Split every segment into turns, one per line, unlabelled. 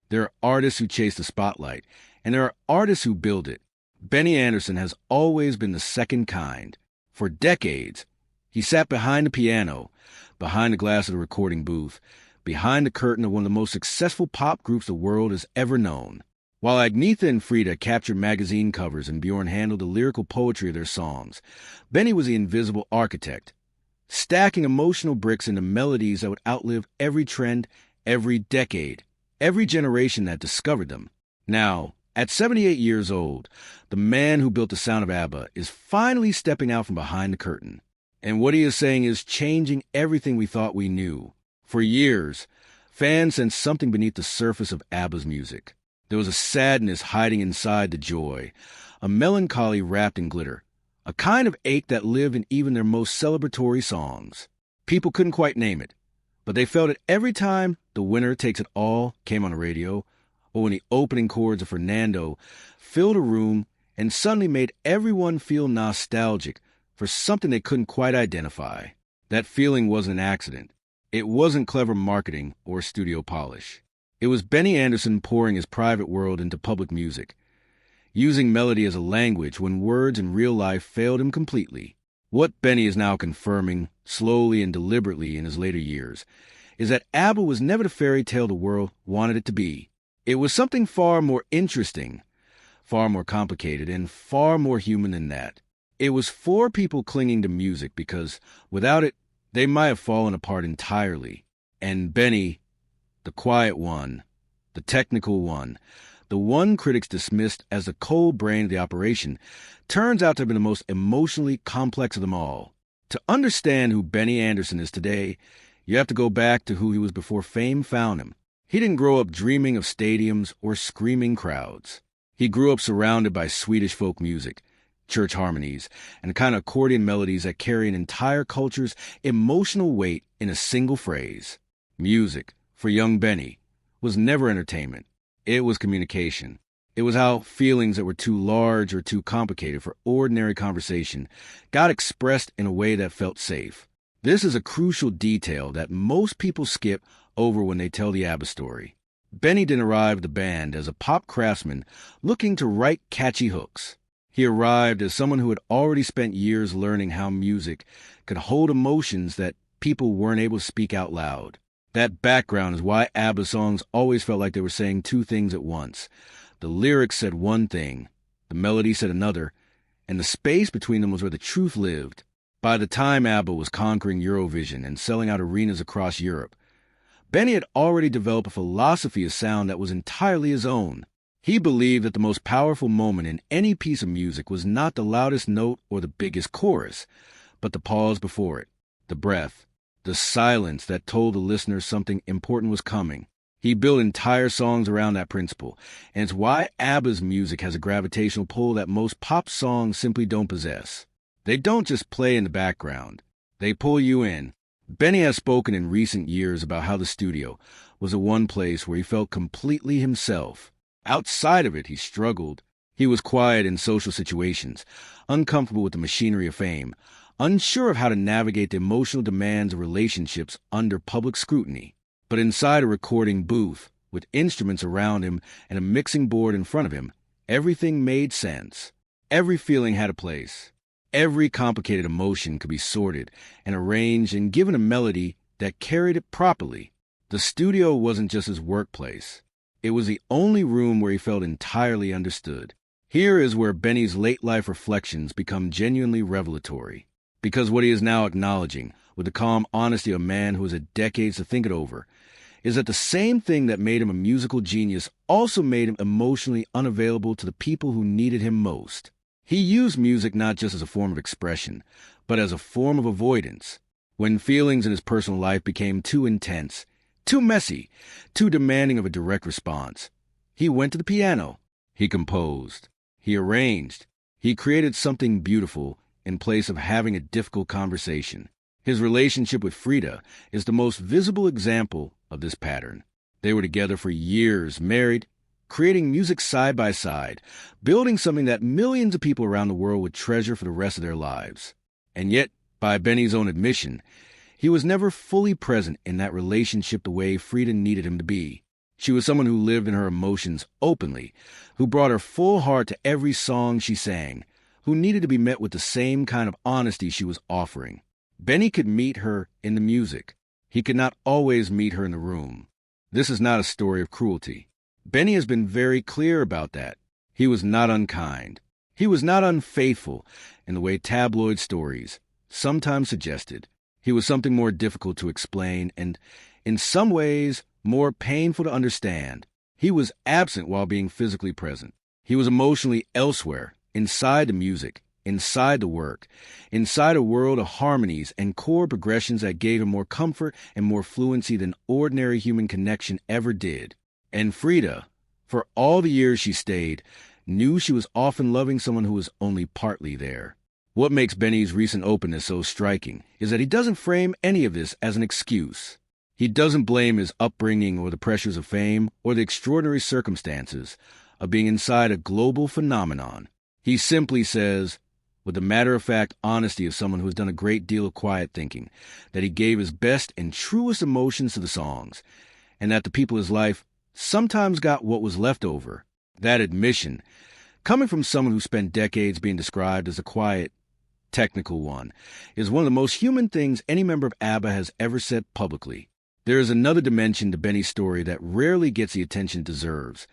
There are artists who chase the spotlight, and there are artists who build it. Benny Andersson has always been the second kind. For decades, he sat behind the piano, behind the glass of the recording booth, behind the curtain of one of the most successful pop groups the world has ever known. While Agnetha and Frida captured magazine covers and Bjorn handled the lyrical poetry of their songs, Benny was the invisible architect, stacking emotional bricks into melodies that would outlive every trend, every decade, every generation that discovered them. Now, at 78 years old, the man who built the sound of ABBA is finally stepping out from behind the curtain. And what he is saying is changing everything we thought we knew. For years, fans sensed something beneath the surface of ABBA's music. There was a sadness hiding inside the joy, a melancholy wrapped in glitter, a kind of ache that lived in even their most celebratory songs. People couldn't quite name it, but they felt it every time The Winner Takes It All came on the radio, or when the opening chords of Fernando filled a room and suddenly made everyone feel nostalgic for something they couldn't quite identify. That feeling wasn't an accident. It wasn't clever marketing or studio polish. It was Benny Andersson pouring his private world into public music, using melody as a language when words in real life failed him completely. What Benny is now confirming, slowly and deliberately in his later years, is that ABBA was never the fairy tale the world wanted it to be. It was something far more interesting, far more complicated, and far more human than that. It was for people clinging to music because, without it, they might have fallen apart entirely. And Benny, the quiet one, the technical one, the one critics dismissed as the cold brain of the operation, turns out to have been the most emotionally complex of them all. To understand who Benny Andersson is today, you have to go back to who he was before fame found him. He didn't grow up dreaming of stadiums or screaming crowds. He grew up surrounded by Swedish folk music, church harmonies, and the kind of accordion melodies that carry an entire culture's emotional weight in a single phrase. Music, for young Benny, was never entertainment. It was communication. It was how feelings that were too large or too complicated for ordinary conversation got expressed in a way that felt safe. This is a crucial detail that most people skip over when they tell the ABBA story. Benny didn't arrive at the band as a pop craftsman looking to write catchy hooks. He arrived as someone who had already spent years learning how music could hold emotions that people weren't able to speak out loud. That background is why ABBA songs always felt like they were saying two things at once. The lyrics said one thing, the melody said another, and the space between them was where the truth lived. By the time ABBA was conquering Eurovision and selling out arenas across Europe, Benny had already developed a philosophy of sound that was entirely his own. He believed that the most powerful moment in any piece of music was not the loudest note or the biggest chorus, but the pause before it, the breath, the silence that told the listener something important was coming. He built entire songs around that principle, and it's why ABBA's music has a gravitational pull that most pop songs simply don't possess. They don't just play in the background. They pull you in. Benny has spoken in recent years about how the studio was the one place where he felt completely himself. Outside of it, he struggled. He was quiet in social situations, uncomfortable with the machinery of fame, unsure of how to navigate the emotional demands of relationships under public scrutiny. But inside a recording booth, with instruments around him and a mixing board in front of him, everything made sense. Every feeling had a place. Every complicated emotion could be sorted and arranged and given a melody that carried it properly. The studio wasn't just his workplace. It was the only room where he felt entirely understood. Here is where Benny's late-life reflections become genuinely revelatory. Because what he is now acknowledging, with the calm honesty of a man who has had decades to think it over, is that the same thing that made him a musical genius also made him emotionally unavailable to the people who needed him most. He used music not just as a form of expression, but as a form of avoidance. When feelings in his personal life became too intense, too messy, too demanding of a direct response, he went to the piano. He composed. He arranged. He created something beautiful in place of having a difficult conversation. His relationship with Frida is the most visible example of this pattern. They were together for years, married, creating music side by side, building something that millions of people around the world would treasure for the rest of their lives. And yet, by Benny's own admission, he was never fully present in that relationship the way Frida needed him to be. She was someone who lived in her emotions openly, who brought her full heart to every song she sang, who needed to be met with the same kind of honesty she was offering. Benny could meet her in the music. He could not always meet her in the room. This is not a story of cruelty. Benny has been very clear about that. He was not unkind. He was not unfaithful in the way tabloid stories sometimes suggested. He was something more difficult to explain and, in some ways, more painful to understand. He was absent while being physically present. He was emotionally elsewhere, inside the music, inside the work, inside a world of harmonies and chord progressions that gave him more comfort and more fluency than ordinary human connection ever did. And Frida, for all the years she stayed, knew she was often loving someone who was only partly there. What makes Benny's recent openness so striking is that he doesn't frame any of this as an excuse. He doesn't blame his upbringing or the pressures of fame or the extraordinary circumstances of being inside a global phenomenon. He simply says, with the matter-of-fact honesty of someone who has done a great deal of quiet thinking, that he gave his best and truest emotions to the songs, and that the people of his life sometimes got what was left over. That admission, coming from someone who spent decades being described as a quiet, technical one, is one of the most human things any member of ABBA has ever said publicly. There is another dimension to Benny's story that rarely gets the attention it deserves,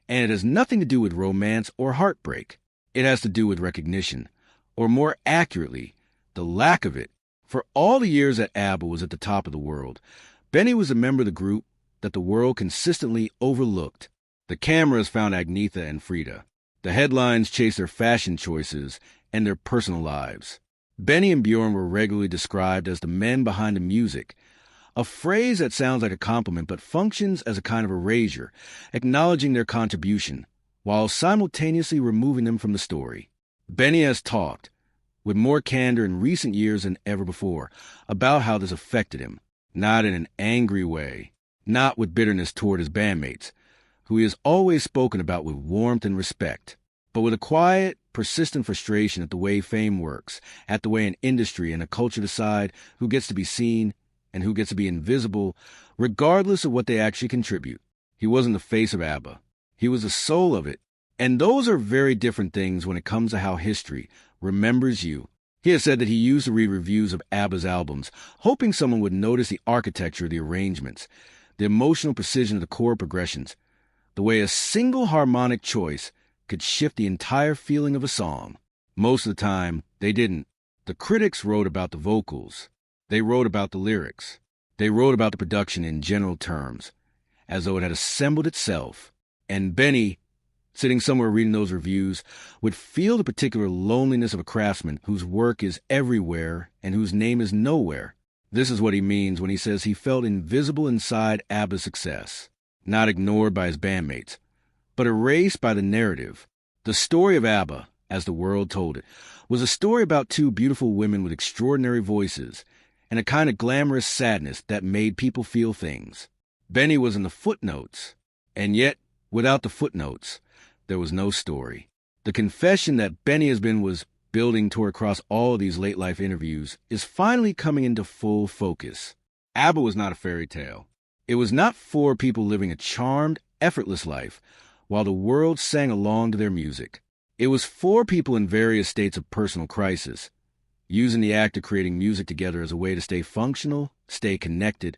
and it has nothing to do with romance or heartbreak. It has to do with recognition, or more accurately, the lack of it. For all the years that ABBA was at the top of the world, Benny was a member of the group that the world consistently overlooked. The cameras found Agnetha and Frida. The headlines chased their fashion choices and their personal lives. Benny and Bjorn were regularly described as the men behind the music, a phrase that sounds like a compliment but functions as a kind of erasure, acknowledging their contribution, while simultaneously removing them from the story. Benny has talked, with more candor in recent years than ever before, about how this affected him, not in an angry way, not with bitterness toward his bandmates, who he has always spoken about with warmth and respect, but with a quiet, persistent frustration at the way fame works, at the way an industry and a culture decide who gets to be seen and who gets to be invisible, regardless of what they actually contribute. He wasn't the face of ABBA. He was the soul of it. And those are very different things when it comes to how history remembers you. He has said that he used to read reviews of ABBA's albums, hoping someone would notice the architecture of the arrangements, the emotional precision of the chord progressions, the way a single harmonic choice could shift the entire feeling of a song. Most of the time, they didn't. The critics wrote about the vocals. They wrote about the lyrics. They wrote about the production in general terms, as though it had assembled itself. And Benny, sitting somewhere reading those reviews, would feel the particular loneliness of a craftsman whose work is everywhere and whose name is nowhere. This is what he means when he says he felt invisible inside ABBA's success, not ignored by his bandmates, but erased by the narrative. The story of ABBA, as the world told it, was a story about two beautiful women with extraordinary voices and a kind of glamorous sadness that made people feel things. Benny was in the footnotes, and yet, without the footnotes, there was no story. The confession that Benny was building toward across all of these late-life interviews is finally coming into full focus. ABBA was not a fairy tale. It was not for people living a charmed, effortless life while the world sang along to their music. It was for people in various states of personal crisis, using the act of creating music together as a way to stay functional, stay connected,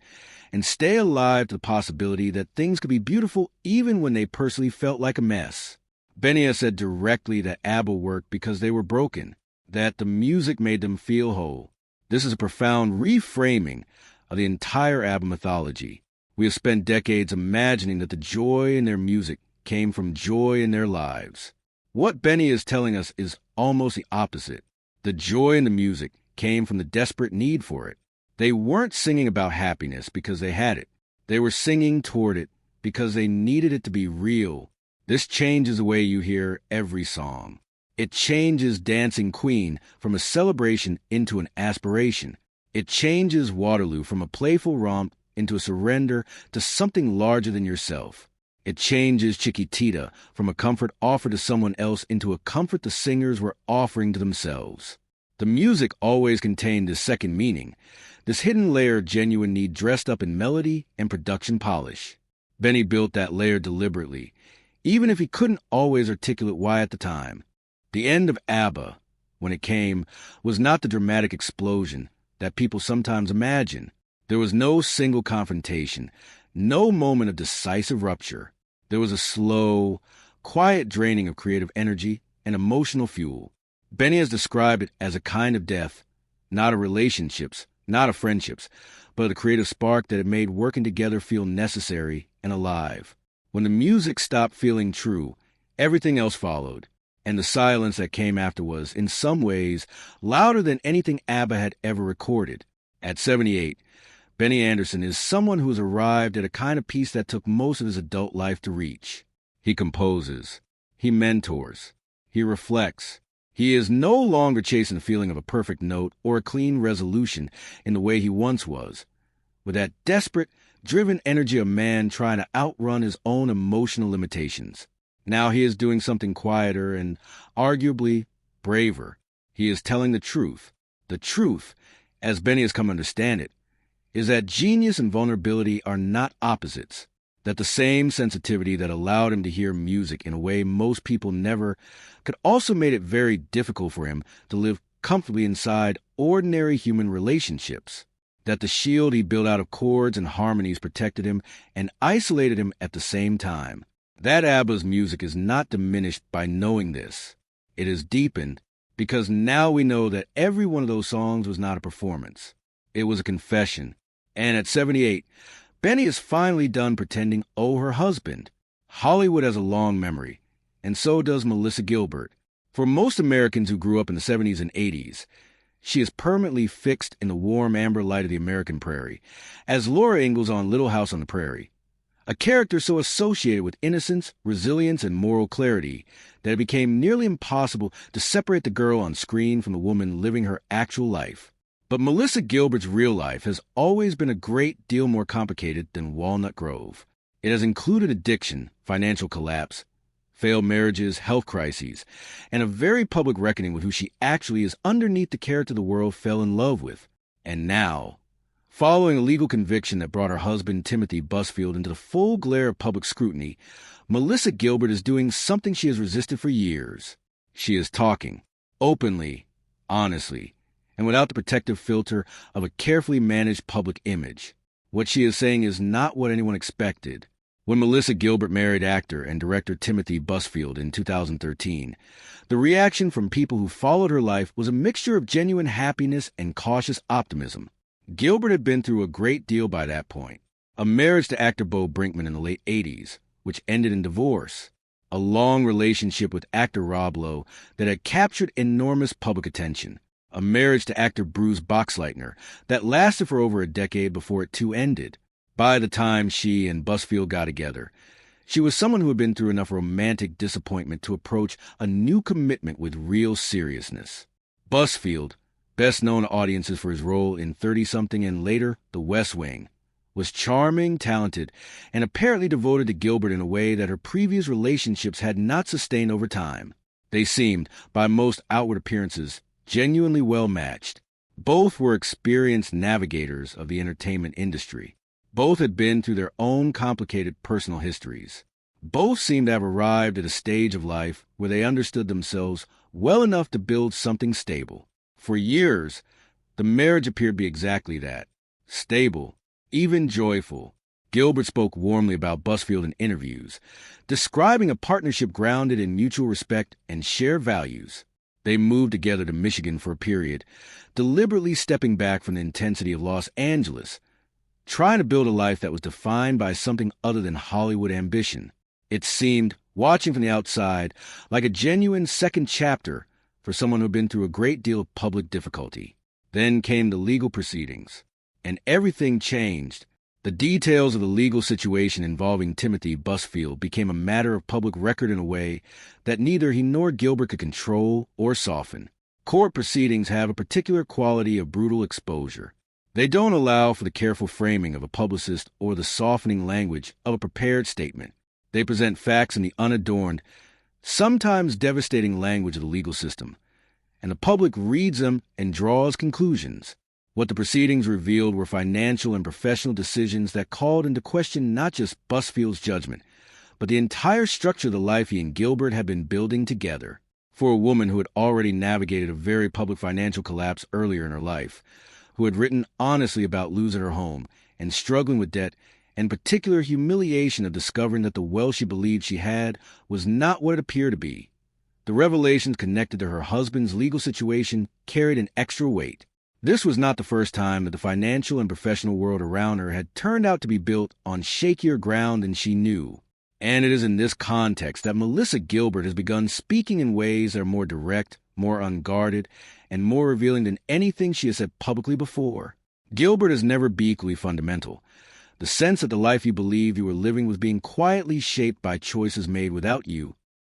and stay alive to the possibility that things could be beautiful even when they personally felt like a mess. Benny has said directly that ABBA worked because they were broken, that the music made them feel whole. This is a profound reframing of the entire ABBA mythology. We have spent decades imagining that the joy in their music came from joy in their lives. What Benny is telling us is almost the opposite. The joy in the music came from the desperate need for it. They weren't singing about happiness because they had it. They were singing toward it because they needed it to be real. This changes the way you hear every song. It changes Dancing Queen from a celebration into an aspiration. It changes Waterloo from a playful romp into a surrender to something larger than yourself. It changes Chiquitita from a comfort offered to someone else into a comfort the singers were offering to themselves. The music always contained this second meaning, this hidden layer of genuine need dressed up in melody and production polish. Benny built that layer deliberately, even if he couldn't always articulate why at the time. The end of ABBA, when it came, was not the dramatic explosion that people sometimes imagine. There was no single confrontation, no moment of decisive rupture. There was a slow, quiet draining of creative energy and emotional fuel. Benny has described it as a kind of death, not of relationships, not of friendships, but a creative spark that had made working together feel necessary and alive. When the music stopped feeling true, everything else followed, and the silence that came after was, in some ways, louder than anything ABBA had ever recorded. At 78, Benny Andersson is someone who has arrived at a kind of peace that took most of his adult life to reach. He composes. He mentors. He reflects. He is no longer chasing the feeling of a perfect note or a clean resolution in the way he once was, with that desperate, driven energy of a man trying to outrun his own emotional limitations. Now he is doing something quieter and arguably braver. He is telling the truth. The truth, as Benny has come to understand it, is that genius and vulnerability are not opposites, that the same sensitivity that allowed him to hear music in a way most people never could also made it very difficult for him to live comfortably inside ordinary human relationships, that the shield he built out of chords and harmonies protected him and isolated him at the same time. That ABBA's music is not diminished by knowing this. It is deepened because now we know that every one of those songs was not a performance. It was a confession. And at 78, Benny is finally done pretending, her husband. Hollywood has a long memory, and so does Melissa Gilbert. For most Americans who grew up in the 70s and 80s, she is permanently fixed in the warm amber light of the American prairie, as Laura Ingalls on Little House on the Prairie, a character so associated with innocence, resilience, and moral clarity that it became nearly impossible to separate the girl on screen from the woman living her actual life. But Melissa Gilbert's real life has always been a great deal more complicated than Walnut Grove. It has included addiction, financial collapse, failed marriages, health crises, and a very public reckoning with who she actually is underneath the character the world fell in love with. And now, following a legal conviction that brought her husband Timothy Busfield into the full glare of public scrutiny, Melissa Gilbert is doing something she has resisted for years. She is talking, openly, honestly, and without the protective filter of a carefully managed public image. What she is saying is not what anyone expected. When Melissa Gilbert married actor and director Timothy Busfield in 2013, the reaction from people who followed her life was a mixture of genuine happiness and cautious optimism. Gilbert had been through a great deal by that point. A marriage to actor Bo Brinkman in the late 80s, which ended in divorce. A long relationship with actor Rob Lowe that had captured enormous public attention. A marriage to actor Bruce Boxleitner that lasted for over a decade before it too ended. By the time she and Busfield got together, she was someone who had been through enough romantic disappointment to approach a new commitment with real seriousness. Busfield, best known to audiences for his role in 30-something and later The West Wing, was charming, talented, and apparently devoted to Gilbert in a way that her previous relationships had not sustained over time. They seemed, by most outward appearances, genuinely well-matched. Both were experienced navigators of the entertainment industry. Both had been through their own complicated personal histories. Both seemed to have arrived at a stage of life where they understood themselves well enough to build something stable. For years, the marriage appeared to be exactly that. Stable, even joyful. Gilbert spoke warmly about Busfield in interviews, describing a partnership grounded in mutual respect and shared values. They moved together to Michigan for a period, deliberately stepping back from the intensity of Los Angeles, trying to build a life that was defined by something other than Hollywood ambition. It seemed, watching from the outside, like a genuine second chapter for someone who had been through a great deal of public difficulty. Then came the legal proceedings, and everything changed. The details of the legal situation involving Timothy Busfield became a matter of public record in a way that neither he nor Gilbert could control or soften. Court proceedings have a particular quality of brutal exposure. They don't allow for the careful framing of a publicist or the softening language of a prepared statement. They present facts in the unadorned, sometimes devastating language of the legal system, and the public reads them and draws conclusions. What the proceedings revealed were financial and professional decisions that called into question not just Busfield's judgment, but the entire structure of the life he and Gilbert had been building together. For a woman who had already navigated a very public financial collapse earlier in her life, who had written honestly about losing her home and struggling with debt, and particular humiliation of discovering that the wealth she believed she had was not what it appeared to be, the revelations connected to her husband's legal situation carried an extra weight. This was not the first time that the financial and professional world around her had turned out to be built on shakier ground than she knew. And it is in this context that Melissa Gilbert has begun speaking in ways that are more direct, more unguarded, and more revealing than anything she has said publicly before. Gilbert has never been equally fundamental. The sense that the life you believed you were living was being quietly shaped by choices made without you